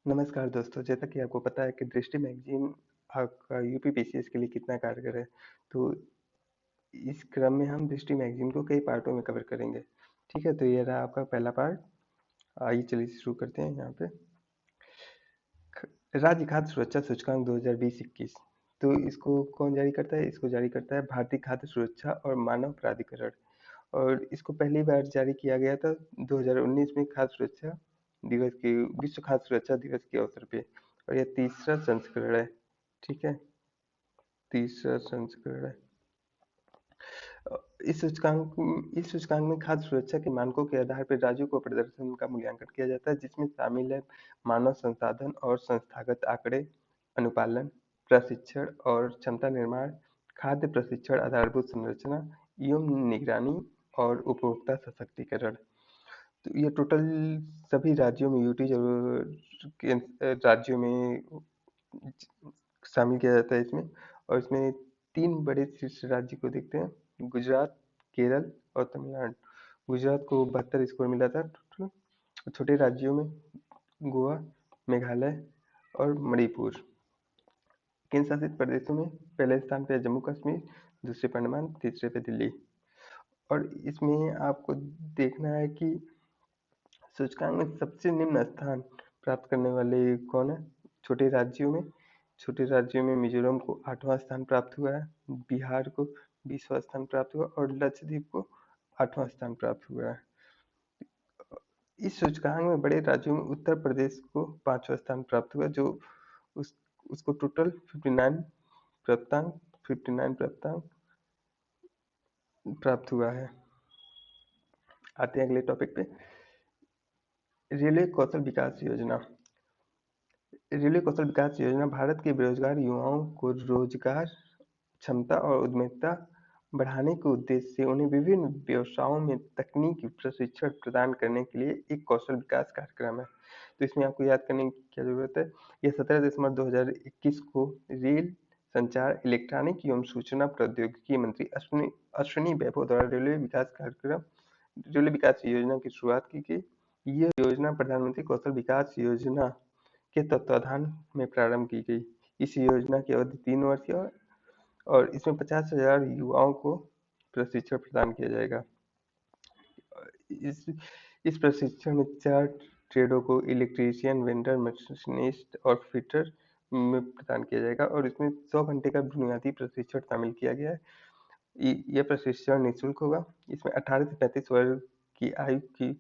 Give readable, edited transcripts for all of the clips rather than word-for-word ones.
नमस्कार दोस्तों, जैसा कि आपको पता है कि दृष्टि मैगज़ीन आपका यूपी पीसीएस के लिए कितना कारगर है, तो इस क्रम में हम दृष्टि मैगज़ीन को कई पार्टों में कवर करेंगे। ठीक है, तो ये रहा आपका पहला पार्ट। आइए चलिए शुरू करते हैं यहाँ पे। राज्य खाद्य सुरक्षा सूचकांक 2020-21। तो इसको कौन जारी करता है? इसको जारी करता है भारतीय खाद्य सुरक्षा और मानव प्राधिकरण। और इसको पहली बार जारी किया गया था 2019 में खाद्य सुरक्षा दिवस के विश्व खाद्य सुरक्षा दिवस के अवसर पे। और यह तीसरा संस्करण है। ठीक है, तीसरा संस्करण है। अ, इस सूचकांक में खाद्य सुरक्षा के मानकों के आधार पर राज्यों को प्रदर्शन का मूल्यांकन किया जाता है, जिसमें शामिल है मानव संसाधन और संस्थागत आंकड़े, अनुपालन, प्रशिक्षण और क्षमता निर्माण, खाद्य प्रशिक्षण आधारभूत संरचना एवं निगरानी और उपभोक्ता सशक्तिकरण। तो ये टोटल सभी राज्यों में यूटी के राज्यों में शामिल किया जाता है इसमें। और इसमें तीन बड़े शीर्ष राज्य को देखते हैं: गुजरात, केरल और तमिलनाडु। गुजरात को 72 स्कोर मिला था टोटल। छोटे राज्यों में गोवा, मेघालय और मणिपुर। केंद्र शासित प्रदेशों में पहले स्थान पे है जम्मू कश्मीर, दूसरे पे अंडमान, तीसरे पे दिल्ली। और इसमें आपको देखना है कि सूचकांक में सबसे निम्न स्थान प्राप्त करने वाले कौन है? छोटे राज्यों में मिजोरम को 8वां स्थान प्राप्त हुआ है, बिहार को 20वां स्थान प्राप्त हुआ और लक्षद्वीप को 8वां स्थान प्राप्त हुआ है। इस सूचकांक में बड़े राज्यों में उत्तर प्रदेश को 5वां स्थान प्राप्त हुआ, जो उस उसको टोटल 59 प्राप्तांक प्राप्त हुआ है। आते हैं अगले टॉपिक पे। रेलवे कौशल विकास योजना। रेलवे कौशल विकास योजना भारत के बेरोजगार युवाओं को रोजगार, क्षमता और उद्यमिता बढ़ाने के उद्देश्य से उन्हें विभिन्न व्यवसायों में तकनीकी प्रशिक्षण प्रदान करने के लिए एक कौशल विकास कार्यक्रम है। तो इसमें आपको याद करने की क्या जरूरत है? यह 17 दिसंबर 2021 को रेल संचार, इलेक्ट्रॉनिक एवं सूचना प्रौद्योगिकी मंत्री अश्विनी वैभव द्वारा रेलवे विकास योजना की शुरुआत की गई। यह योजना प्रधानमंत्री कौशल विकास योजना के तत्वाधान में प्रारंभ की गई। इस योजना की अवधि 3 वर्ष की है और इसमें 50,000 युवाओं को प्रशिक्षण प्रदान किया जाएगा। इस इस प्रशिक्षण में 4 ट्रेडों को इलेक्ट्रीशियन, वेंडर, मशीनिस्ट और फिटर में प्रदान किया जाएगा और इसमें 100 घंटे का बुनियादी प्रशिक्षण शामिल किया गया है। यह प्रशिक्षण निःशुल्क होगा। इसमें 18 से 35 वर्ष की आयु की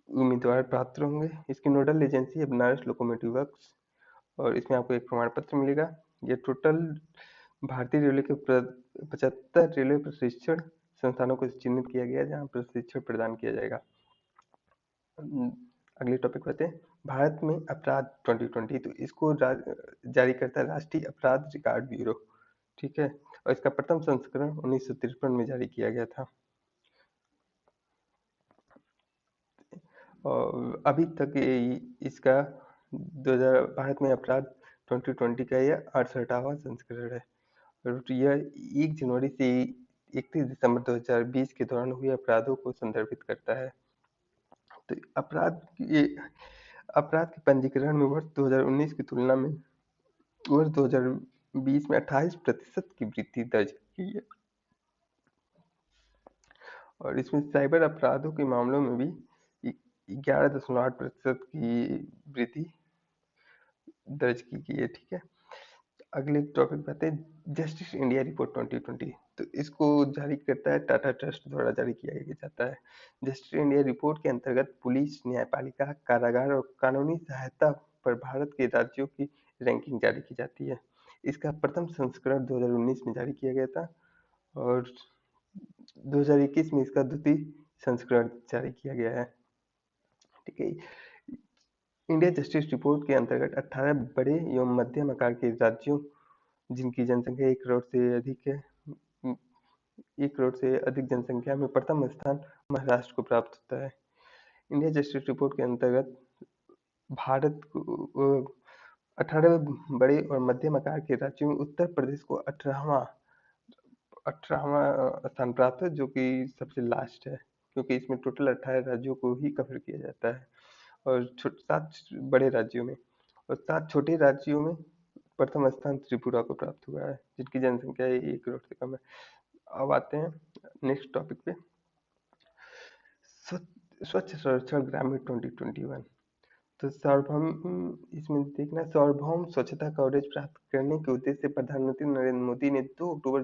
उम्मीदवार पात्र होंगे। इसकी नोडल एजेंसी है बनारस लोकोमोटिव वर्क्स और इसमें आपको एक प्रमाण पत्र मिलेगा। ये टोटल भारतीय रेलवे के 75 रेलवे प्रशिक्षण संस्थानों को चिन्हित किया गया है जहाँ प्रशिक्षण प्रदान किया जाएगा। अगले टॉपिक पे आते हैं। भारत में अपराध 2020। तो इसको जारी करता है राष्ट्रीय अपराध रिकॉर्ड ब्यूरो। ठीक है, और इसका प्रथम संस्करण 1953 में जारी किया गया था। और अभी तक इसका 2000 भारत में अपराध 2020 का यह 68वां संस्करण है और यह 1 जनवरी से 31 दिसंबर 2020 के दौरान हुए अपराधों को संदर्भित करता है। तो अपराध के पंजीकरण में वर्ष 2019 की तुलना में वर्ष 2020 में 28% की वृद्धि दर्ज की है और इसमें साइबर अपराधों के मामलों में भी 11.8% की वृद्धि दर्ज की गई है। ठीक है, अगले टॉपिक पे आते हैं। Justice India report 2020। तो इसको जारी करता है टाटा ट्रस्ट द्वारा जारी किया जाता है। जस्टिस इंडिया रिपोर्ट के अंतर्गत पुलिस, न्यायपालिका, कारागार और कानूनी सहायता पर भारत के राज्यों की रैंकिंग जारी की जाती है। इसका प्रथम संस्करण 2019 में जारी किया गया था और 2021 में इसका द्वितीय संस्करण जारी किया गया है। ठीक है, इंडिया जस्टिस रिपोर्ट के अंतर्गत 18 बड़े एवं मध्यम आकार के राज्यों जिनकी जनसंख्या 1 करोड़ से अधिक जनसंख्या में प्रथम स्थान महाराष्ट्र को प्राप्त होता है। इंडिया जस्टिस रिपोर्ट के अंतर्गत भारत को 18 बड़े और मध्यम आकार के राज्यों में उत्तर प्रदेश को 18वां स्थान प्राप्त है, जो कि सबसे लास्ट है क्योंकि इसमें टोटल 18 राज्यों को ही कवर किया जाता है और 7 बड़े राज्यों में। और 7 छोटे राज्यों में प्रथम स्थान त्रिपुरा को प्राप्त हुआ है, जिनकी जनसंख्या 1 करोड़ से कम है। अब आते हैं नेक्स्ट टॉपिक पे। स्वच्छ सर्वेक्षण ग्रामीण 2021। तो सार्वभौम इसमें देखना, सार्वभौम स्वच्छता कवरेज प्राप्त करने के उद्देश्य से प्रधानमंत्री नरेंद्र मोदी ने 2 अक्टूबर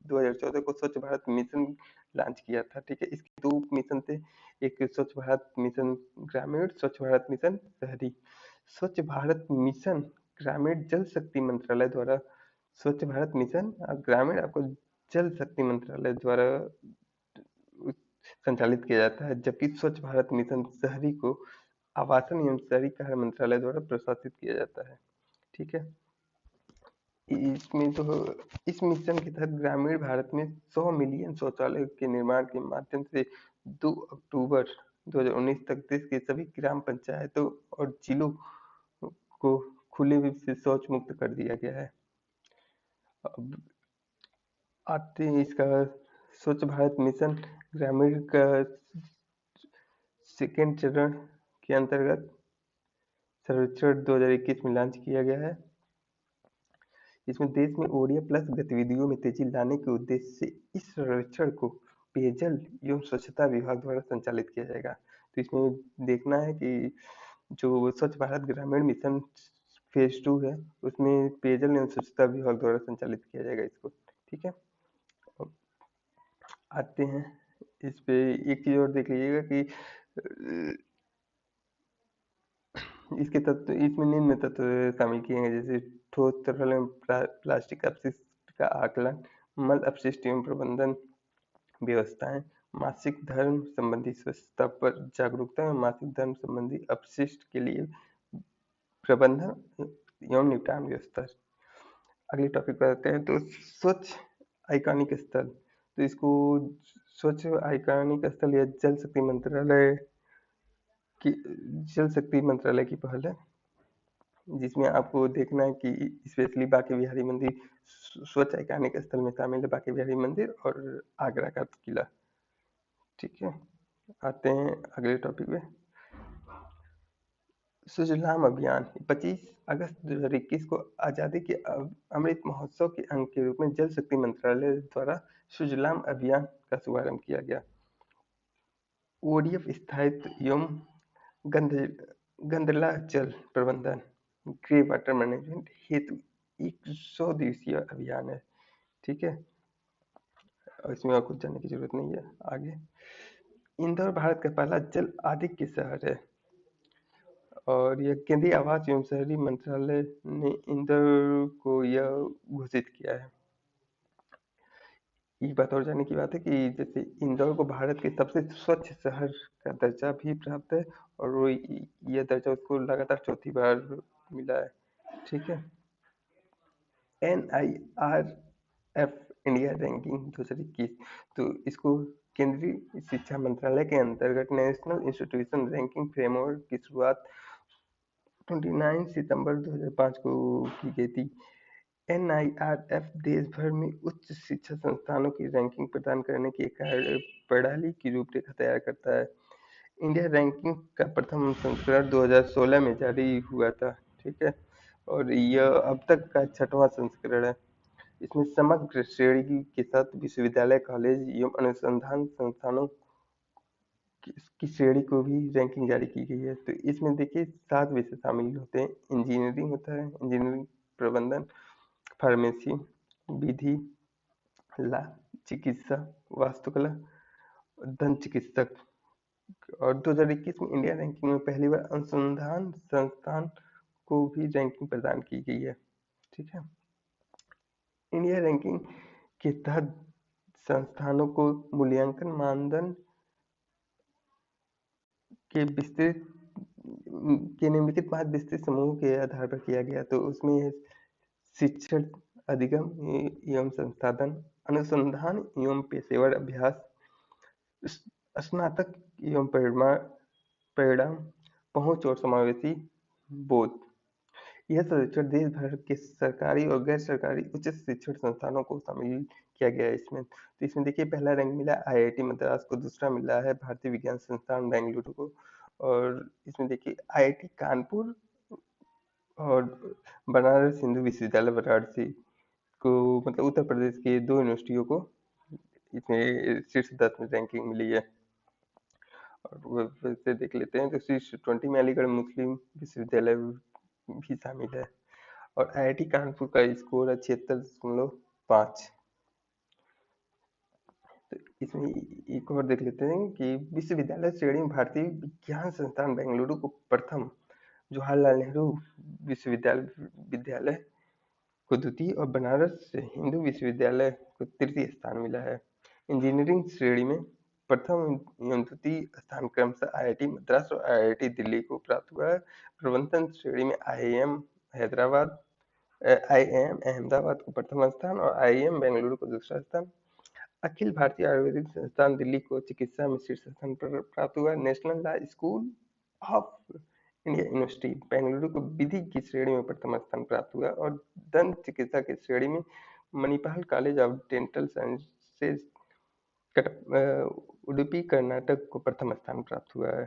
2014 को स्वच्छ भारत मिशन लॉन्च किया था। ठीक है, इसके 2 मिशन थे, एक स्वच्छ भारत मिशन ग्रामीण, स्वच्छ भारत मिशन शहरी। स्वच्छ भारत मिशन ग्रामीण जल शक्ति मंत्रालय द्वारा, स्वच्छ भारत मिशन ग्रामीण आपको जल शक्ति मंत्रालय द्वारा संचालित किया जाता है, जबकि स्वच्छ भारत मिशन शहरी को आवासन एवं शहरी कार्य मंत्रालय द्वारा प्रशासित किया जाता है। ठीक है, इसमें तो इस मिशन के तहत ग्रामीण भारत में 100 मिलियन शौचालय के निर्माण के माध्यम से 2 अक्टूबर 2019 तक देश के सभी ग्राम पंचायतों और जिलों को खुले में से शौच मुक्त कर दिया गया है। अब आते हैं इसका स्वच्छ भारत मिशन ग्रामीण का सेकेंड चरण के अंतर्गत सर्वेक्षण 2021 में लॉन्च किया गया है। इसमें देश में ओडीएफ प्लस गतिविधियों में तेजी लाने के उद्देश्य से इस सर्वेक्षण को पेयजल एवं स्वच्छता विभाग द्वारा संचालित किया जाएगा। तो इसमें देखना है कि जो स्वच्छ भारत ग्रामीण मिशन फेज 2 है, उसमें पेयजल एवं स्वच्छता विभाग द्वारा संचालित किया जाएगा इसको। ठीक है, अब आते हैं इस पे एक चीज और देख लीजिएगा कि इसके तत्व, इसमें निम्न तत्व शामिल किए हैं, जैसे ठोस तरल एवं प्लास्टिक अपशिष्ट का आकलन, मल अपशिष्ट एवं प्रबंधन व्यवस्थाएं, मासिक धर्म संबंधी स्वच्छता पर जागरूकता एवं मासिक धर्म संबंधी अपशिष्ट के लिए प्रबंधन एवं निपटान व्यवस्था। अगले टॉपिक पर आते हैं, तो स्वच्छ आइकॉनिक स्थल। तो इसको स्वच्छ आइकॉनिक स्थल या जल शक्ति मंत्रालय की पहल है, जिसमें आपको देखना है कि स्पेशली बांके बिहारी मंदिर स्वच्छ आइकॉनिक स्थल में शामिल है, बांके बिहारी मंदिर और आगरा का किला। ठीक है, आते हैं अगले टॉपिक पे। सुजलाम अभियान 25 अगस्त 2021 को आजादी के अमृत महोत्सव के अंग के रूप में जल शक्ति मंत्रालय द्वारा सुजलाम अभियान का शुभारंभ किया गया। ओडीएफ स्थायित्व एवं गंदला जल प्रबंधन ग्रे वाटर मैनेजमेंट हेतु 100 दिवसीय अभियान है। ठीक है, और इसमें और कुछ जानने की जरूरत नहीं है। आगे, इंदौर भारत का पहला जल आधिक्य शहर है, और यह केंद्रीय आवास एवं शहरी मंत्रालय ने इंदौर को यह घोषित किया है। एक बात और जानने की बात है कि जैसे इंदौर को भारत के सबसे स्वच्छ शहर का दर्जा भी प्राप्त है, और वो यह दर्जा उसको लगातार चौथी बार मिला है। ठीक है, NIRF इंडिया रैंकिंग 2021, तो इसको केंद्रीय शिक्षा मंत्रालय के अंतर्गत नेशनल इंस्टीट्यूशन रैंकिंग फ्रेमवर्क की शुरुआत 29 सितंबर 2005 को की गई थी। NIRF देश भर में उच्च शिक्षा संस्थानों की रैंकिंग प्रदान करने की एक प्रणाली की रूपरेखा तैयार करता है। इंडिया रैंकिंग का प्रथम संस्करण 2016 में जारी हुआ था। ठीक है, और यह अब तक का 6वां संस्करण है। इसमें समग्र श्रेणी के साथ विश्वविद्यालय, कॉलेज एवं अनुसंधान संस्थानों की श्रेणी को भी रैंकिंग जारी की गई है। तो इसमें देखिए 7 विषय शामिल होते हैं। इंजीनियरिंग होता है, इंजीनियरिंग प्रबंधन, फार्मेसी, विधि, ला, चिकित्सा, वास्तुकला, दंत चिकित्सक। और 2021 में इंडिया रैंकिंग में पहली बार अनुसंधान संस्थान को भी रैंकिंग प्रदान की गई है। ठीक है, इंडिया रैंकिंग के तहत संस्थानों को मूल्यांकन मानदंड के विस्तृत के निम्नलिखित 5 विस्तृत समूह के आधार पर किया गया। तो उसमें शिक्षण, अधिगम एवं संसाधन, अनुसंधान एवं पेशेवर अभ्यास, स्नातक एवं परिणाम, पहुंच और समावेशी बोध। यह सर्वेक्षण देश भर के सरकारी और गैर सरकारी उच्च शिक्षण संस्थानों को शामिल किया गया है इसमें। तो इसमें देखिए पहला रैंक मिला IIT मद्रास को, दूसरा मिला है भारतीय विज्ञान संस्थान बेंगलुरु को, और इसमें देखिए IIT कानपुर और बनारस हिंदू विश्वविद्यालय वाराणसी को मतलब उत्तर प्रदेश के 2 यूनिवर्सिटियों को इसमें शीर्ष 10 में रैंकिंग मिली है। और वैसे देख लेते हैं तो शीर्ष 20 में अलीगढ़ मुस्लिम विश्वविद्यालय भी शामिल है। और आईआईटी कानपुर का स्कोर है 76.5। तो इसमें एक और देख लेते हैं कि विश्वविद्यालय श्रेणी में भारतीय विज्ञान संस्थान बेंगलुरु को प्रथम, जवाहरलाल नेहरू विश्वविद्यालय विद्यालय को द्वितीय और बनारस हिंदू विश्वविद्यालय को तृतीय स्थान मिला है। इंजीनियरिंग श्रेणी में प्रथम एवं द्वितीय स्थान क्रमशः आईआईटी मद्रास और आईआईटी दिल्ली को प्राप्त हुआ है। प्रबंधन श्रेणी में आईआईएम अहमदाबाद को प्रथम स्थान और आईआईएम बेंगलुरु को दूसरा स्थान। अखिल भारतीय आयुर्वेदिक संस्थान दिल्ली को चिकित्सा में शीर्ष स्थान पर प्राप्त हुआ। National law school of India university Bengaluru को विधि की श्रेणी में प्रथम स्थान प्राप्त हुआ और दंत चिकित्सा की श्रेणी में Manipal college of dental sciences Udupi Karnataka को प्रथम स्थान प्राप्त हुआ है।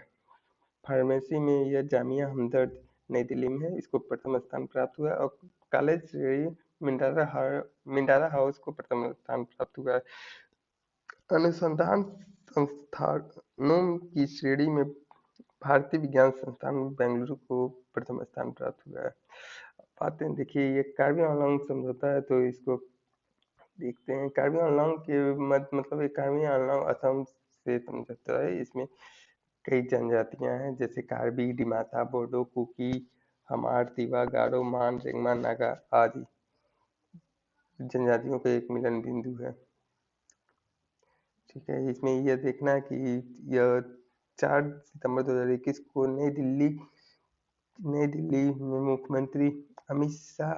फार्मेसी में यह जामिया हमदर्द नई दिल्ली में है, इसको प्रथम स्थान प्राप्त हुआ और कॉलेज श्रेणी मिंडारा हाउस को प्रथम स्थान प्राप्त हुआ है। अनुसंधान संस्थानों की श्रेणी में भारतीय विज्ञान संस्थान बेंगलुरु को प्रथम स्थान प्राप्त हुआ है। आते हैं, देखिए ये कार्बी आंगलॉन्ग समझौता है तो इसको देखते हैं। कार्बी आंगलॉन्ग के मतलब ये कार्बी आंगलॉन्ग असम से समझौता है। इसमें कई जनजातियां हैं जैसे कार्बी, डिमासा, बोडो, कुकी, हमार, तिवा, गारो, मान, रेंगमा, नागा आदि जनजातियों का एक मिलन बिंदु है। ठीक है, इसमें यह देखना है कि यह 4 सितंबर 2021 को नई दिल्ली में मुख्यमंत्री अमित शाह,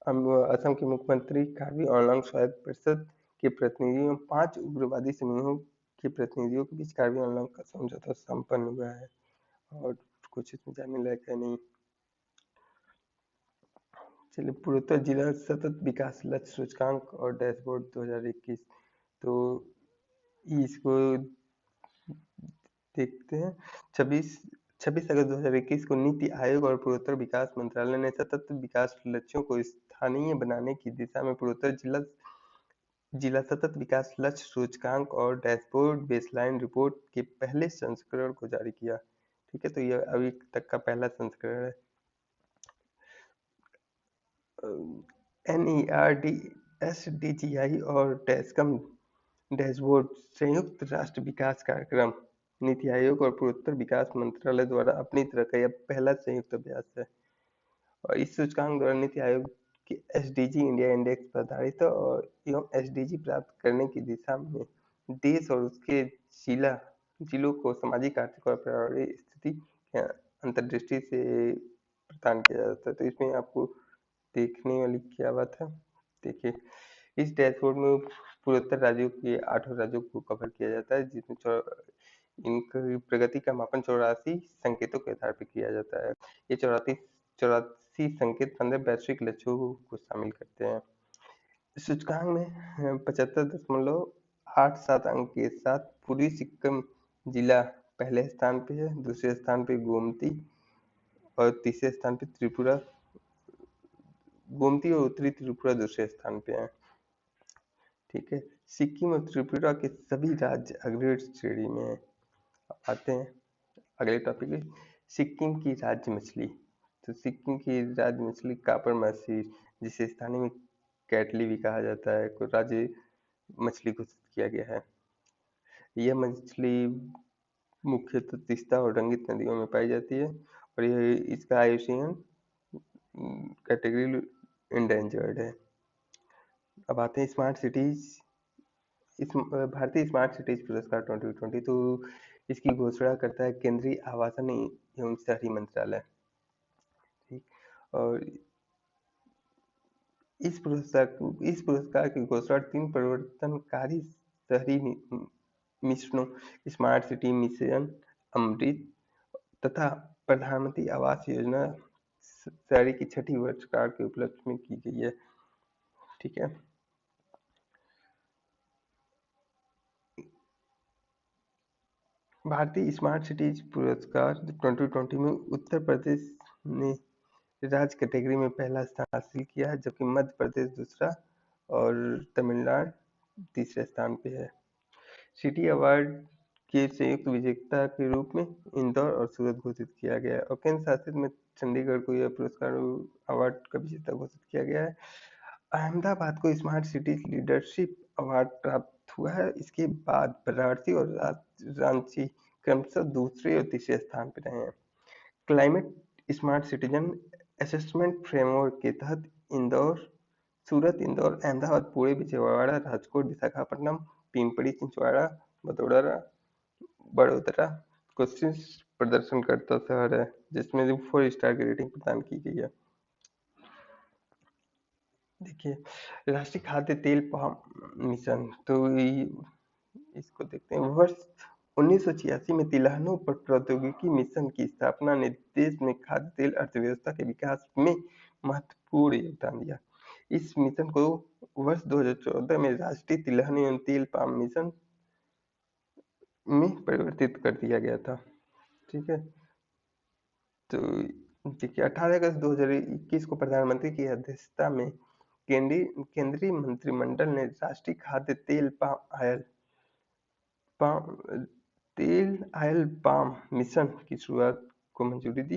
असम के मुख्यमंत्री कार्बी आंगलॉन्ग स्वायत्त परिषद के प्रतिनिधियों 5 उग्रवादी समूहों के प्रतिनिधियों के बीच कार्बी आंगलॉन्ग का समझौता संपन्न हुआ है। और कुछ इसमें जानने लायक है नहीं। चलिए, पूर्वोत्तर जिला सतत विकास लक्ष्य सूचकांक और डैशबोर्ड 2021, तो इसको देखते हैं। 26 अगस्त 2021 को नीति आयोग और पूर्वोत्तर विकास मंत्रालय ने सतत विकास लक्ष्यों को स्थानीय बनाने की दिशा में पूर्वोत्तर जिला सतत विकास लक्ष्य सूचकांक और डैशबोर्ड बेसलाइन रिपोर्ट के पहले संस्करण को जारी किया। ठीक है, तो यह अभी तक का पहला संस्करण है। NERD, SDGI और टैस्कम डैशबोर्ड संयुक्त राष्ट्र विकास कार्यक्रम, नीति आयोग और पूर्वोत्तर विकास मंत्रालय द्वारा अपनी तरह का यह पहला संयुक्त अभ्यास है। और इस सूचकांक द्वारा नीति आयोग के एसडीजी इंडिया इंडेक्स पर आधारित है और एवं एसडीजी प्राप्त करने की दिशा में देश और उसके जिलों को सामाजिक, आर्थिक और पर्यावरणीय स्थिति के अंतर्दृष्टि से प्रदान किया जाता है। तो इसमें आपको देखने वाली क्या बात है, देखिए इस डैशबोर्ड में पूर्वोत्तर राज्यों के 8 राज्यों को कवर किया जाता है, जिसमें इनकी प्रगति का मापन 84 संकेतों के आधार पर किया जाता है। ये 84 संकेत 15 वैश्विक लक्ष्यों को शामिल करते हैं। सूचकांक में 75.87 अंक के साथ पूर्वी सिक्किम जिला पहले स्थान पे है, दूसरे स्थान पे गोमती और तीसरे स्थान पे त्रिपुरा, गोमती और उत्तरी त्रिपुरा दूसरे स्थान पे हैं। ठीक है, सिक्किम और त्रिपुरा के सभी राज्य अग्रणी श्रेणी में हैं। आते हैं अगले टॉपिक में, सिक्किम की राज्य मछली। तो सिक्किम की राज्य मछली कापर मछली, जिसे स्थानीय में कैटली भी कहा जाता है, को राज्य मछली घोषित किया गया है। यह मछली मुख्यतः तीस्ता और रंगित नदियों में पाई जाती है और यह इसका आयुसीएन कैटेगरी इंडेंजर्ड है। अब आते हैं स्मार्ट सिटीज। इस भारतीय स्मार्ट सिटीज पुरस्कार 2020, तो इसकी घोषणा करता है केंद्रीय आवासन एवं शहरी मंत्रालय। ठीक, और इस पुरस्कार की घोषणा 3 परिवर्तनकारी शहरी मिशनों, स्मार्ट सिटी मिशन अमृत तथा प्रधानमंत्री आवास योजना शहरी की 6ठी वर्षगांठ के उपलक्ष्य में की गई है। ठीक है, भारतीय स्मार्ट सिटीज पुरस्कार 2020 में उत्तर प्रदेश ने राज्य कैटेगरी में पहला स्थान हासिल किया है, जबकि मध्य प्रदेश दूसरा और तमिलनाडु तीसरे स्थान पे है। सिटी अवार्ड के संयुक्त विजेता के रूप में इंदौर और सूरत घोषित किया गया है, और केंद्र शासित में चंडीगढ़ को यह पुरस्कार अवार्ड का विजेता घोषित किया गया है। अहमदाबाद को स्मार्ट सिटी लीडरशिप अवार्ड प्राप्त हुआ है। इसके बाद वाराणसी और रांची क्रमशः दूसरे और तीसरे स्थान पर रहे हैं। Climate smart citizen assessment framework के तहत इंदौर, अहमदाबाद, पुणे, विजयवाड़ा, राजकोट, विशाखापट्टनम, पिंपरी चिंचवाड़ा, बड़ोदरा को शीर्ष प्रदर्शनकर्ता शहर है, जिसमें 4 स्टार की रेटिंग प्रदान की गई है। देखिए, राष्ट्रीय खाद्य तेल पाम मिशन, तो इसको देखते हैं। वर्ष 1986 में तिलहनों पर प्रौद्योगिकी मिशन की स्थापना ने देश में खाद्य तेल अर्थव्यवस्था के विकास में महत्वपूर्ण योगदान दिया। इस मिशन को वर्ष 2014 में राष्ट्रीय तिलहन एवं तेल पाम मिशन में परिवर्तित कर दिया गया था। ठीक है, तो देखिए 18 अगस्त 2021 को प्रधानमंत्री की अध्यक्षता में केंद्रीय मंत्रिमंडल ने राष्ट्रीय खाद्य पाम तेल पाम मिशन की शुरुआत को मंजूरी दी।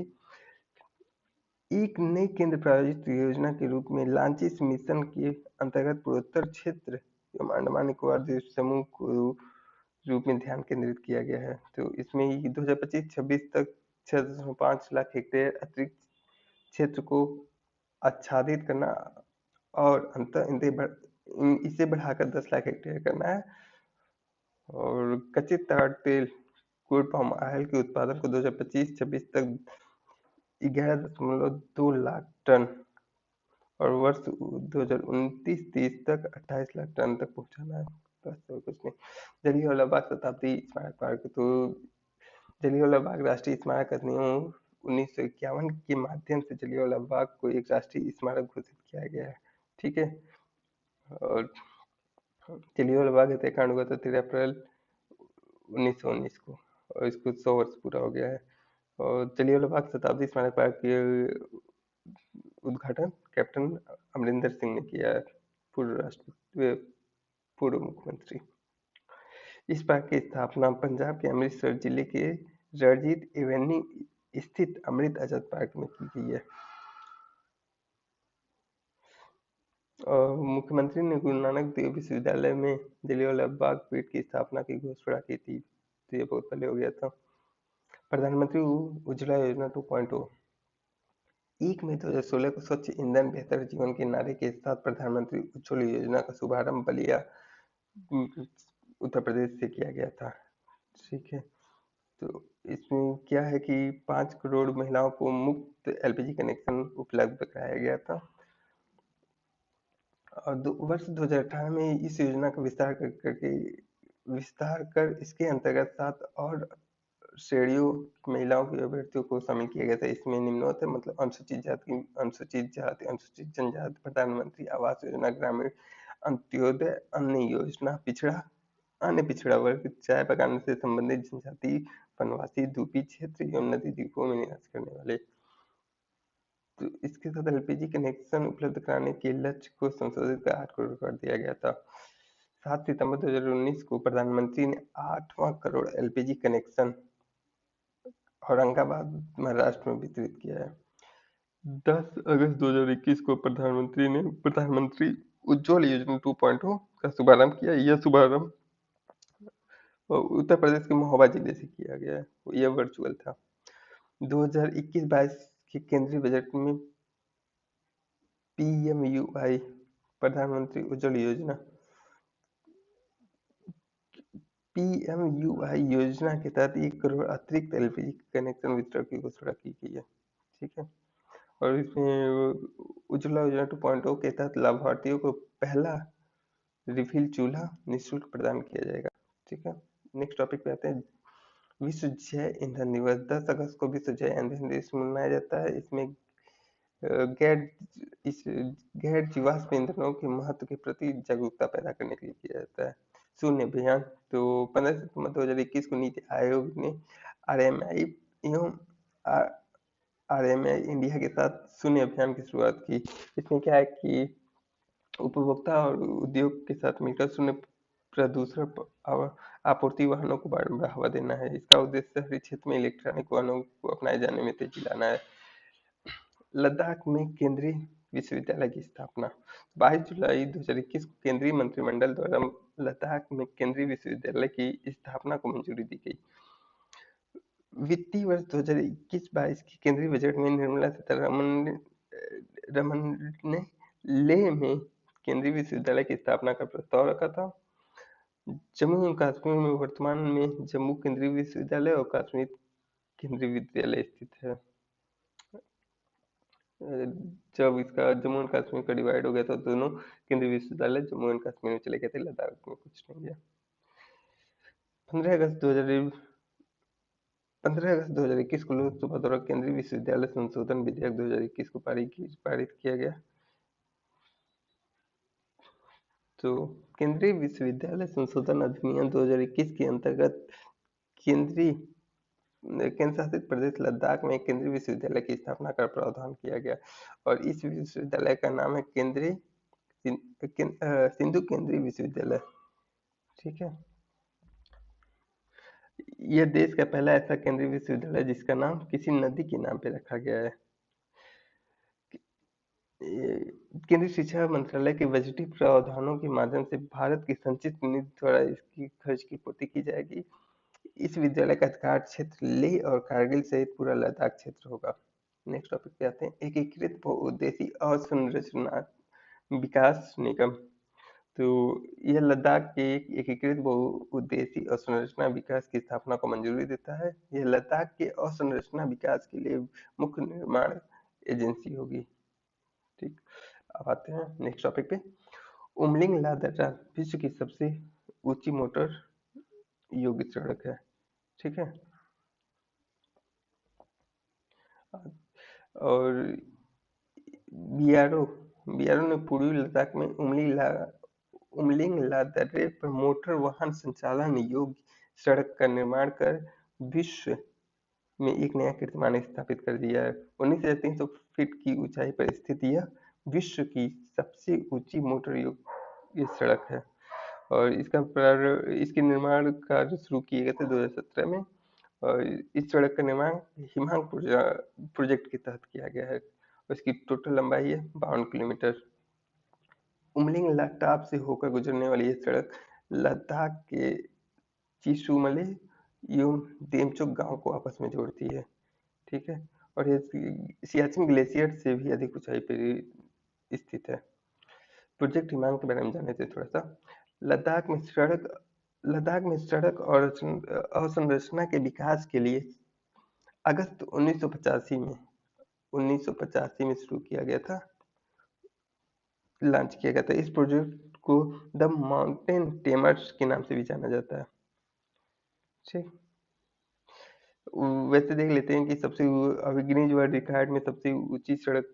एक नई केंद्र प्रायोजित योजना के रूप में लांची इस मिशन के अंतर्गत पूर्वोत्तर क्षेत्र एवं अंडमान निकोबार द्वीप समूह को रूप में ध्यान केंद्रित किया गया है। तो इसमें 2025-26 तक 6.5 लाख हेक्टेयर अतिरिक्त क्षेत्र को आच्छादित करना और इसे बढ़ाकर 10 लाख हेक्टेयर करना है, और कच्चे ताड़ तेल क्रूड पाम ऑयल के उत्पादन को 2025-26 तक 11.2 लाख टन और वर्ष 2029-30 तक 28 लाख टन तक पहुंचाना है। बस और कुछ नहीं। जलियांवाला बाग शताब्दी स्मारक पार्क, तो जलियांवाला बाग राष्ट्रीय स्मारक अधिनियम 1951 के माध्यम से जलियांवाला बाग को एक राष्ट्रीय स्मारक घोषित किया गया है। ठीक है, और जलियांवाला बाग हत्याकांड हुआ था 13 अप्रैल 1919 को, और इसको 100 वर्ष पूरा हो गया है। और जलियांवाला बाग शताब्दी स्मारक पार्क के उद्घाटन कैप्टन अमरिंदर सिंह ने किया है, पूर्व मुख्यमंत्री। इस पार्क की स्थापना पंजाब के अमृतसर जिले के रणजीत एवेन्यू स्थित अमृत आजाद पार्क में की गई है। और मुख्यमंत्री ने गुरु नानक देव विश्वविद्यालय में जलियांवाला बाग पीठ की स्थापना की घोषणा की थी, तो ये बहुत पहले हो गया था। प्रधानमंत्री उज्ज्वला योजना 2.0, 1 मई 2016 को स्वच्छ ईंधन बेहतर जीवन के नारे के साथ प्रधानमंत्री उज्ज्वला योजना का शुभारंभ बलिया उत्तर प्रदेश से किया गया था। ठीक है, तो इसमें क्या है कि 5 करोड़ महिलाओं को मुफ्त एलपीजी कनेक्शन उपलब्ध कराया गया था। और वर्ष 2018 में इस योजना का विस्तार कर इसके अंतर्गत 7 और श्रेणियों महिलाओं की अभ्यर्थियों को शामिल किया गया था। इसमें निम्नोक्त मतलब अनुसूचित जाति, अनुसूचित जनजाति, प्रधानमंत्री आवास योजना, ग्रामीण अंत्योदय अन्न योजना, अन्य पिछड़ा वर्ग, चाय पकाने से संबंधित जनजाति, वनवासी, द्वीपीय क्षेत्र एवं नदी द्वीपों में निवास करने वाले। तो इसके साथ एलपीजी कनेक्शन उपलब्ध कराने के लक्ष्य को संशोधित कर 8 करोड़ कर दिया गया था। 7 सितंबर 2019 को प्रधानमंत्री ने 8वां करोड़ एलपीजी कनेक्शन औरंगाबाद महाराष्ट्र में वितरित किया है। 10 अगस्त 2021 को प्रधानमंत्री उज्ज्वल योजना 2.0 का शुभारंभ किया। यह शुभारंभ उत्तर प्रदेश के महोबा जिले से किया गया है, यह वर्चुअल था। 2021-22 के केंद्रीय बजट में पीएमयूआई प्रधानमंत्री उज्ज्वल योजना पीएमयूआई योजना के तहत 1 करोड़ अतिरिक्त एलपीजी कनेक्शन वितरण की घोषणा की गई है। ठीक है, और इसमें उज्ज्वला योजना 2.0 के तहत लाभार्थियों को पहला रिफिल चूल्हा निःशुल्क प्रदान किया जाएगा। ठीक है, नेक्स्ट टॉपिक पे आते हैं। विश्व जैव ईंधन दिवस 10 अगस्त को विश्व जैव ईंधन दिवस मनाया जाता है। इसमें गैर जीवाश्म ईंधनों के महत्व के प्रति जागरूकता पैदा करने के लिए किया जाता है। शून्य अभियान, तो 15 सितंबर 2021 को नीति आयोग ने आरएमआई एवं आरएमआई इंडिया के साथ शून्य अभियान की शुरुआत की। इसमें क्या है कि उपभोक्ता और उद्योग के साथ मिलकर शून्य प्रदूषण आपूर्ति वाहनों को बढ़ावा देना है। इसका उद्देश्य शहरी क्षेत्र में इलेक्ट्रॉनिक वाहनों को अपनाए जाने में तेजी लाना है। लद्दाख में केंद्रीय विश्वविद्यालय की स्थापना। 22 जुलाई 2021 को केंद्रीय मंत्रिमंडल द्वारा लद्दाख में केंद्रीय विश्वविद्यालय की स्थापना को मंजूरी दी गई। वित्तीय वर्ष 2021-22 के केंद्रीय बजट में निर्मला सीतारमन ने लेह में केंद्रीय विश्वविद्यालय की स्थापना का प्रस्ताव रखा था। जम्मू एवं कश्मीर में वर्तमान में जम्मू केंद्रीय विश्वविद्यालय और कश्मीर केंद्रीय विद्यालय स्थित है। जब इसका जम्मू एंड कश्मीर का डिवाइड हो गया था, दोनों केंद्रीय विश्वविद्यालय जम्मू एंड कश्मीर में चले गए थे, लद्दाख में कुछ नहीं है। 15 अगस्त 2021 को लोकसभा द्वारा केंद्रीय विश्वविद्यालय संशोधन विधेयक 2021 को पारित किया गया। तो केंद्रीय विश्वविद्यालय संशोधन अधिनियम 2021 के अंतर्गत केंद्र शासित प्रदेश लद्दाख में केंद्रीय विश्वविद्यालय की स्थापना का प्रावधान किया गया और इस विश्वविद्यालय का नाम है सिंधु केंद्रीय विश्वविद्यालय। ठीक है, यह देश का पहला ऐसा केंद्रीय विश्वविद्यालय जिसका नाम किसी नदी के नाम पे रखा गया है। केंद्रीय शिक्षा मंत्रालय के बजटीय प्रावधानों के माध्यम से भारत की संचित निधि द्वारा इसकी खर्च की पूर्ति की जाएगी। इस विद्यालय का अधिकार क्षेत्र लेह और कारगिल सहित पूरा लद्दाख क्षेत्र होगा। नेक्स्ट टॉपिक पे आते हैं, एकीकृत बहुउद्देशीय अवसंरचना विकास निगम। तो यह लद्दाख के एक एकीकृत बहुउद्देशीय अवसंरचना विकास की स्थापना को मंजूरी देता है। यह लद्दाख के अवसंरचना विकास के लिए मुख्य निर्माण एजेंसी होगी। ठीक, अब आते हैं नेक्स्ट टॉपिक पे। उमलिंग ला दर्रा विश्व की सबसे ऊंची मोटर योग्य सड़क है। ठीक है, और बीआरओ ने पूर्वी लद्दाख में उमलिंग ला दर्रे पर मोटर वाहन संचालन योग्य सड़क का निर्माण कर विश्व में एक नया कीर्तिमान स्थापित कर दिया है। 19,300 फीट की ऊंचाई पर स्थित यह विश्व की सबसे ऊंची मोटर योग्य सड़क है और इसके निर्माण कार्य शुरू किए गए थे 2017 में और इस सड़क का निर्माण हिमांक प्रोजेक्ट के तहत किया गया है और इसकी टोटल लंबाई है 52 किलोमीटर। उमलिंग ला टाप से होकर गुजरने वाली यह सड़क लद्दाख के चिसुमले एवं देमचोक गांव को आपस में जोड़ती है। ठीक है, और ये सियाचिन ग्लेशियर से भी अधिक ऊंचाई पर स्थित है। प्रोजेक्ट हिमांक के बारे में जाने थे थोड़ा सा। लद्दाख में सड़क और अवसंरचना के विकास के लिए अगस्त 1985 में शुरू किया गया था, लॉन्च किया गया था। इस प्रोजेक्ट को द माउंटेन टेमर्स के नाम से भी जाना जाता है। ठीक, वैसे देख लेते हैं कि सबसे अभी गिनीज वर्ल्ड रिकॉर्ड में सबसे ऊंची सड़क,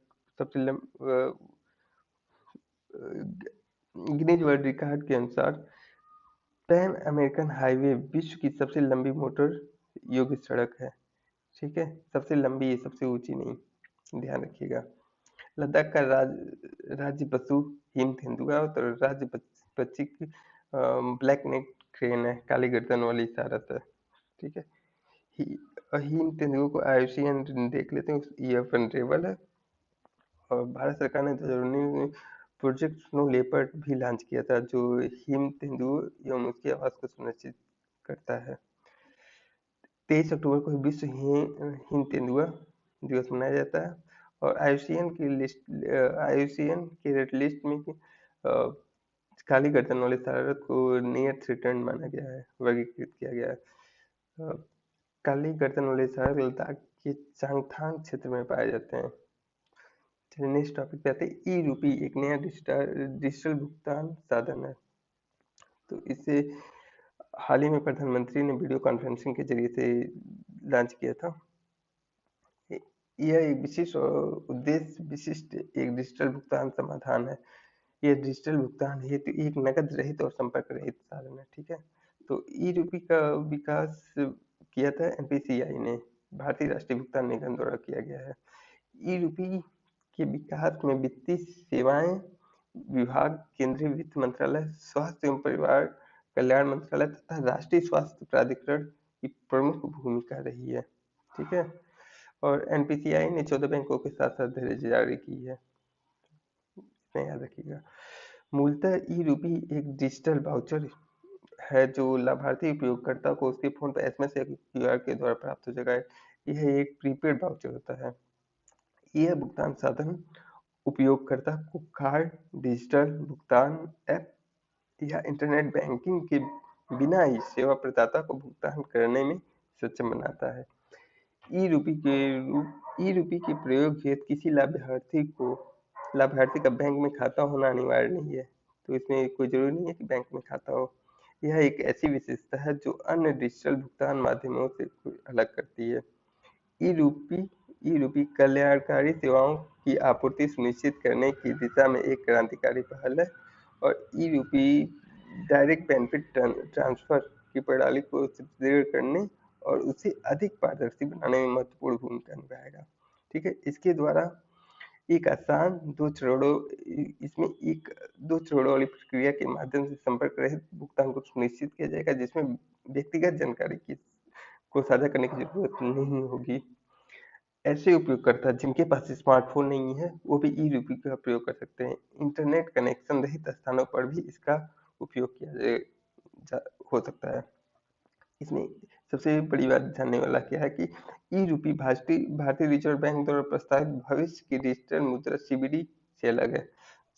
गिनीज वर्ल्ड रिकॉर्ड के अनुसार पैन अमेरिकन हाईवे विश्व की सबसे लंबी मोटर योग्य सड़क है। ठीक है, सबसे लंबी है, सबसे ऊंची नहीं, ध्यान रखिएगा। लद्दाख का राज्य पशु हिम तेंदुआ और राज्य पक्षी ब्लैक नेक क्रेन है, काली गर्दन वाली सारस है। ठीक है, हिम तेंदुआ को IUCN देख लेते हैं, ये फंडेबल है और भारत सरकार ने 2019 में प्रोजेक्ट स्नो लेपर्ड भी लॉन्च किया था जो हिम तेंदुआ एवं उसके आवास को सुनिश्चित करता है। 23 अक्टूबर को विश्व हिम तेंदुआ दिवस मनाया जाता है और IUCN के रेड लिस्ट में काली गर्दन वाले सारस को नियर थ्रेटेंड माना गया है, वर्गीकृत किया गया है। काली गर्दन वाले सारस लद्दाख के चांगथांग क्षेत्र में पाए जाते हैं। नेक्स्ट टॉपिक पे आते हैं। ई रूपी एक नया डिजिटल भुगतान साधन है। तो इसे हाल ही में प्रधानमंत्री ने वीडियो कॉन्फ्रेंसिंग के जरिए से लॉन्च किया था। यह एक विशिष्ट एक डिजिटल भुगतान समाधान है। यह डिजिटल भुगतान हेतु एक नकद रहित और संपर्क रहित साधन है। ठीक है, तो ई रूपी का विकास किया था NPCI ने भारतीय राष्ट्रीय भुगतान निगम द्वारा किया गया है। ई रूपी के विकास में वित्तीय सेवाएं विभाग, केंद्रीय वित्त मंत्रालय, स्वास्थ्य एवं परिवार कल्याण मंत्रालय तथा राष्ट्रीय स्वास्थ्य प्राधिकरण की प्रमुख भूमिका रही है। ठीक है। और एनपीसीआई ने 14 बैंकों के साथ साथ दहेज जारी की है, इतना याद रखिएगा। मूलतः ई रूपी एक डिजिटल वाउचर है जो लाभार्थी उपयोगकर्ता को उसके फोन पर एसएमएस या क्यूआर के द्वारा प्राप्त हो जाएगा। यह एक प्रीपेड वाउचर होता है। यह भुगतान साधन उपयोगकर्ता को कार्ड, डिजिटल भुगतान ऐप या इंटरनेट बैंकिंग के बिना ही सेवा प्रदाता को भुगतान करने में सक्षम बनाता है। ई रूपी के प्रयोग हेतु किसी लाभार्थी का बैंक में खाता होना अनिवार्य नहीं है। तो इसमें कोई जरूरी नहीं है कि बैंक में खाता हो। यह एक ऐसी विशेषता है जो अन्य डिजिटल भुगतान माध्यमों से अलग करती है। ई रूपी ई रूपी कल्याणकारी सेवाओं की आपूर्ति सुनिश्चित करने की दिशा में एक क्रांतिकारी पहल है और ई रूपी डायरेक्ट बेनिफिट ट्रांसफर की प्रणाली को सुदृढ़ करने और उसे अधिक पारदर्शी बनाने में महत्वपूर्ण भूमिका निभाएगा। ठीक है। इसके द्वारा एक आसान इसमें एक दो चरणों वाली प्रक्रिया के माध्यम से संपर्क रहित भुगतान को सुनिश्चित किया जाएगा, जिसमें व्यक्तिगत जानकारी की को साझा करने की जरूरत नहीं होगी। ऐसे उपयोगकर्ता जिनके पास स्मार्टफोन नहीं है वो भी ई रूपी का प्रयोग कर सकते हैं। इंटरनेट कनेक्शन रहित स्थानों पर भी इसका उपयोग किया जा हो सकता है। इसमें सबसे बड़ी बात जानने वाला क्या है कि ई रूपी भारतीय रिजर्व बैंक द्वारा प्रस्तावित भविष्य की डिजिटल मुद्रा सीबीडी से अलग है।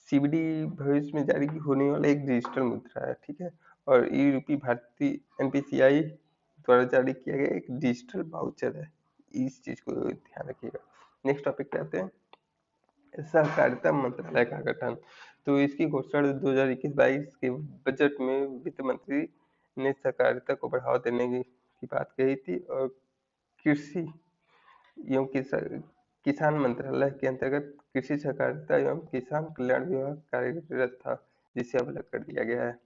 सीबीडी भविष्य में जारी होने वाला एक डिजिटल मुद्रा है। ठीक है। और ई रूपी भारतीय एनपीसीआई द्वारा जारी किया गया एक डिजिटल वाउचर है। इस चीज को ध्यान रखिएगा। नेक्स्ट टॉपिक पे आते हैं, सहकारिता मंत्रालय का गठन। तो इसकी घोषणा 2021-22 के बजट में वित्त मंत्री ने सहकारिता को बढ़ावा देने की बात कही थी और कृषि एवं किसान मंत्रालय के अंतर्गत कृषि सहकारिता एवं किसान कल्याण विभाग कार्यरत था, जिसे अब अलग कर दिया गया है।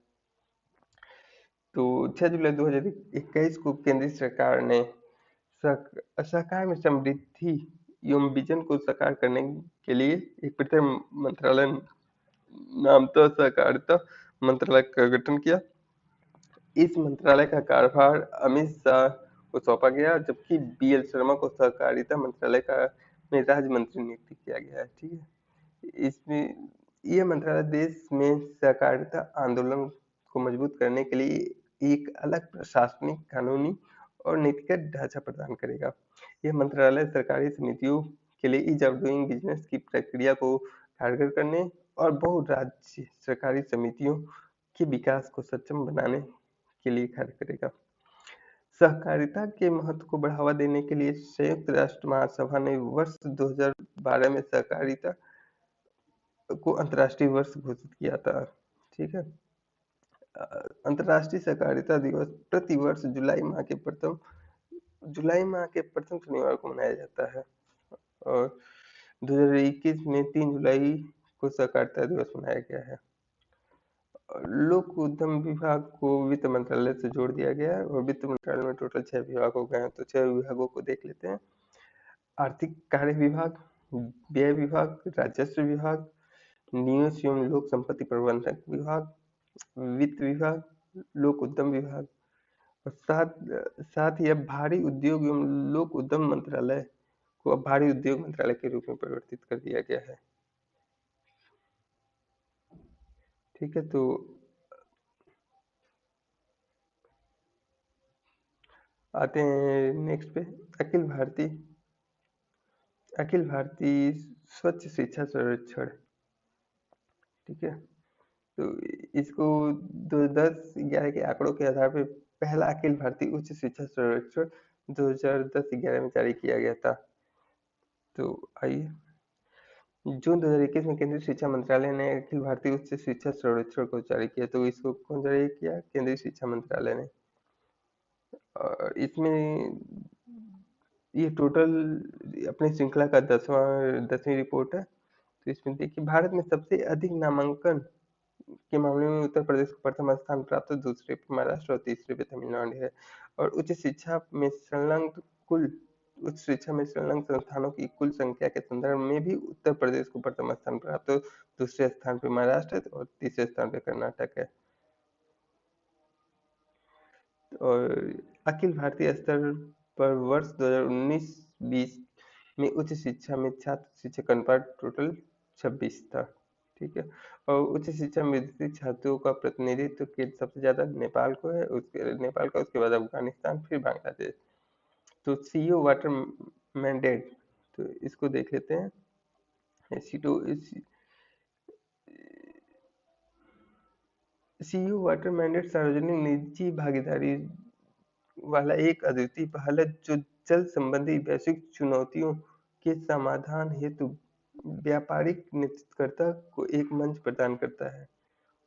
तो 6 जुलाई 2021 को केंद्र सरकार ने सहकार में समृद्धि एवं विजन को साकार करने के लिए एक प्रथम मंत्रालय नामतः सहकारिता मंत्रालय का गठन किया। इस मंत्रालय का कार्यभार अमित शाह को सौंपा गया, जबकि बीएल शर्मा को सहकारिता मंत्रालय का में राज्य मंत्री नियुक्त किया गया है। ठीक है। इसमें यह मंत्रालय देश में सहकारिता आंदोलन को मजबूत करने के लिए एक अलग प्रशासनिक, कानूनी और नीतिगत ढांचा प्रदान करेगा। यह मंत्रालय सरकारी समितियों के लिए ईज ऑफ डूइंग बिजनेस की प्रक्रिया को कारगर करने और बहुराज्य सरकारी समितियों के विकास को सक्षम बनाने के लिए कार्य करेगा। सहकारिता के महत्व को बढ़ावा देने के लिए संयुक्त राष्ट्र महासभा ने वर्ष 2012 में सहकारिता को अंतर्राष्ट्रीय वर्ष घोषित किया था। ठीक है। अंतर्राष्ट्रीय सहकारिता दिवस प्रति वर्ष जुलाई माह के प्रथम शनिवार को मनाया जाता है और 2021 में 3 जुलाई को सहकारिता दिवस मनाया गया है। लोक उद्यम विभाग को वित्त मंत्रालय से जोड़ दिया गया है और वित्त मंत्रालय में टोटल 6 विभाग हो गए हैं। तो 6 विभागों को देख लेते हैं। आर्थिक कार्य विभाग, व्यय विभाग, राजस्व विभाग, निवेश एवं लोक संपत्ति प्रबंधक विभाग, वित्त विभाग, लोक उद्यम विभाग और साथ ही अब भारी उद्योग एवं लोक उद्यम मंत्रालय को अब भारी उद्योग मंत्रालय के रूप में परिवर्तित कर दिया गया है। ठीक है। तो आते हैं नेक्स्ट पे, अखिल भारतीय स्वच्छ शिक्षा सर्वेक्षण। ठीक है। तो इसको 2010-11 के आंकड़ों के आधार पर पहला अखिल भारतीय उच्च शिक्षा सर्वेक्षण 2010-11 में जारी किया गया था। तो आइए, जून 2021 में केंद्रीय शिक्षा मंत्रालय ने अखिल भारतीय उच्च शिक्षा सर्वेक्षण को जारी किया। तो इसको कौन जारी किया? केंद्रीय शिक्षा मंत्रालय ने। और इसमें ये टोटल अपनी श्रृंखला का 10वीं रिपोर्ट है। तो इसमें देखिए, भारत में सबसे अधिक नामांकन के मामले में उत्तर प्रदेश को प्रथम स्थान प्राप्त, दूसरे पे महाराष्ट्र और तीसरे पे तमिलनाडु है। और उच्च शिक्षा में संलग्न कुल उच्च शिक्षा में संलग्न संस्थानों की कुल संख्या के संदर्भ में भी उत्तर प्रदेश को प्रथम स्थान प्राप्त है। दूसरे स्थान पे महाराष्ट्र है और तीसरे स्थान पे कर्नाटक है। और अखिल भारतीय स्तर पर वर्ष 2019-20 में उच्च शिक्षा में छात्र शिक्षक अनुपात टोटल 26 था। ठीक है। और उच्च शिक्षा में विदेशी छात्रों का प्रतिनिधित्व के सबसे ज्यादा नेपाल को है, उसके नेपाल का, उसके बाद अफगानिस्तान, फिर बांग्लादेश। तो सीओ वाटर मैंडेट, तो इसको देख लेते हैं। सीयू वाटर मैंडेट सार्वजनिक निजी भागीदारी वाला एक अद्वितीय पहल है जो जल संबंधी वैश्विक चुनौतियों के समाधान हेतु व्यापारिक नेतृत्वकर्ता को एक मंच प्रदान करता है,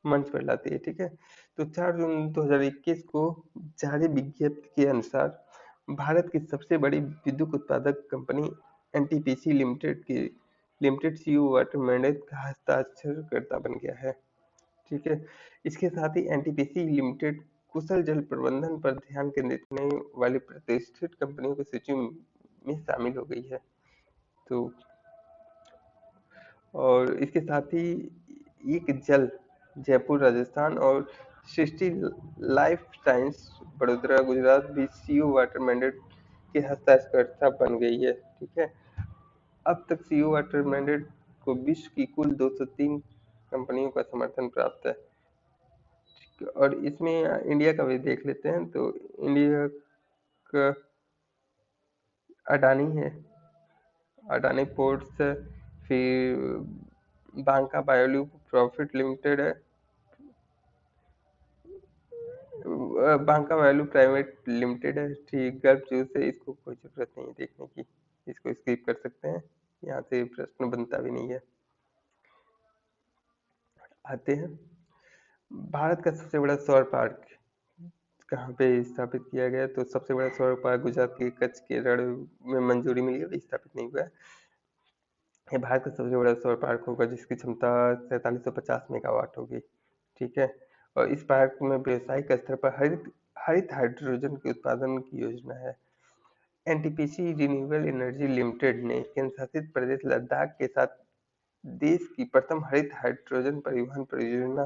मंच पर लाती है। ठीक है। तो 4 जून 2021 को जारी विज्ञप्ति के अनुसार भारत की सबसे बड़ी विद्युत उत्पादक कंपनी NTPC limited CEO water mandate का हस्ताक्षरकर्ता बन गया है। ठीक है। इसके साथ ही एनटीपीसी लिमिटेड कुशल जल प्रबंधन पर ध्यान केंद्रित करने वाली प्रतिष्ठित कंपनियों की सूची में शामिल हो गई है। तो और इसके साथ ही एक जल जयपुर राजस्थान और सृष्टि लाइफ साइंस बड़ोदरा गुजरात भी सीयू वाटर मैंडेट के हस्ताक्षरकर्ता बन गई है। ठीक है। अब तक सीयू वाटर मैंडेट को विश्व की कुल 203 कंपनियों का समर्थन प्राप्त है। और इसमें इंडिया का भी देख लेते हैं। तो इंडिया का अडानी है, अडानी पोर्ट्स है, फिर बांका बायोल्यू प्रॉफिट लिमिटेड है, बांका वैल्यू प्राइवेट लिमिटेड है। ठीक, गर्भ जूस है, इसको कोई जरूरत नहीं है देखने की, इसको स्किप कर सकते हैं, यहाँ से प्रश्न बनता भी नहीं है। आते हैं, भारत का सबसे बड़ा सौर पार्क कहाँ पे स्थापित किया गया? तो सबसे बड़ा सौर पार्क गुजरात के कच्छ के रण में मंजूरी मिली है, अभी स्थापित नहीं हुआ है। ये भारत का सबसे बड़ा सौर पार्क होगा जिसकी क्षमता 4750 मेगावाट होगी। ठीक है। और इस पार्क में व्यावसायिक स्तर पर हरित हरित हाइड्रोजन के उत्पादन की योजना है। एनटीपीसी रिन्यूएबल एनर्जी लिमिटेड ने केंद्र शासित प्रदेश लद्दाख के साथ देश की प्रथम हरित हाइड्रोजन परिवहन परियोजना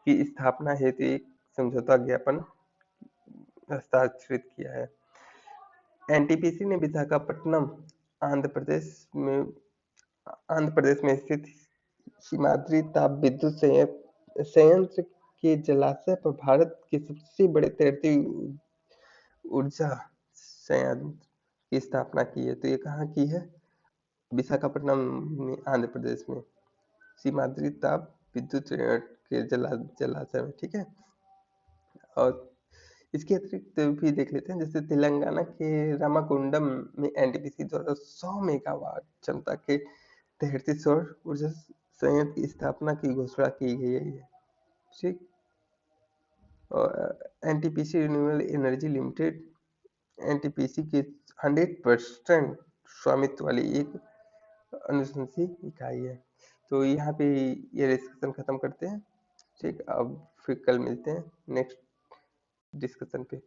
की स्थापना हेतु एक समझौता ज्ञापन हस्ताक्षरित किया है। एनटीपीसी ने विशाखापट्टनम आंध्र प्रदेश में आंध्र प्रदेश में स्थित सीमाद्री ताप विद्युत संयंत्र के जलाशय पर भारत के सबसे बड़े तैरती ऊर्जा संयंत्र की स्थापना की है। तो ये कहाँ की है? विशाखापट्टनम में, आंध्र प्रदेश में, सीमाद्री ताप विद्युत के जलाशय में। ठीक है। और इसके अतिरिक्त भी देख लेते हैं, जैसे तेलंगाना के रामाकुंडम में एनटीपीसी द्वारा 100 मेगावाट क्षमता के तैरती सौर ऊर्जा संयंत्र की स्थापना की घोषणा की गई है। ठीक। और NTPC renewable energy limited NTPC के 100% स्वामित्व वाली एक अनुशंसित इकाई है। तो यहाँ पे ये डिस्कशन खत्म करते हैं। ठीक, अब फिर कल मिलते हैं नेक्स्ट डिस्कशन पे।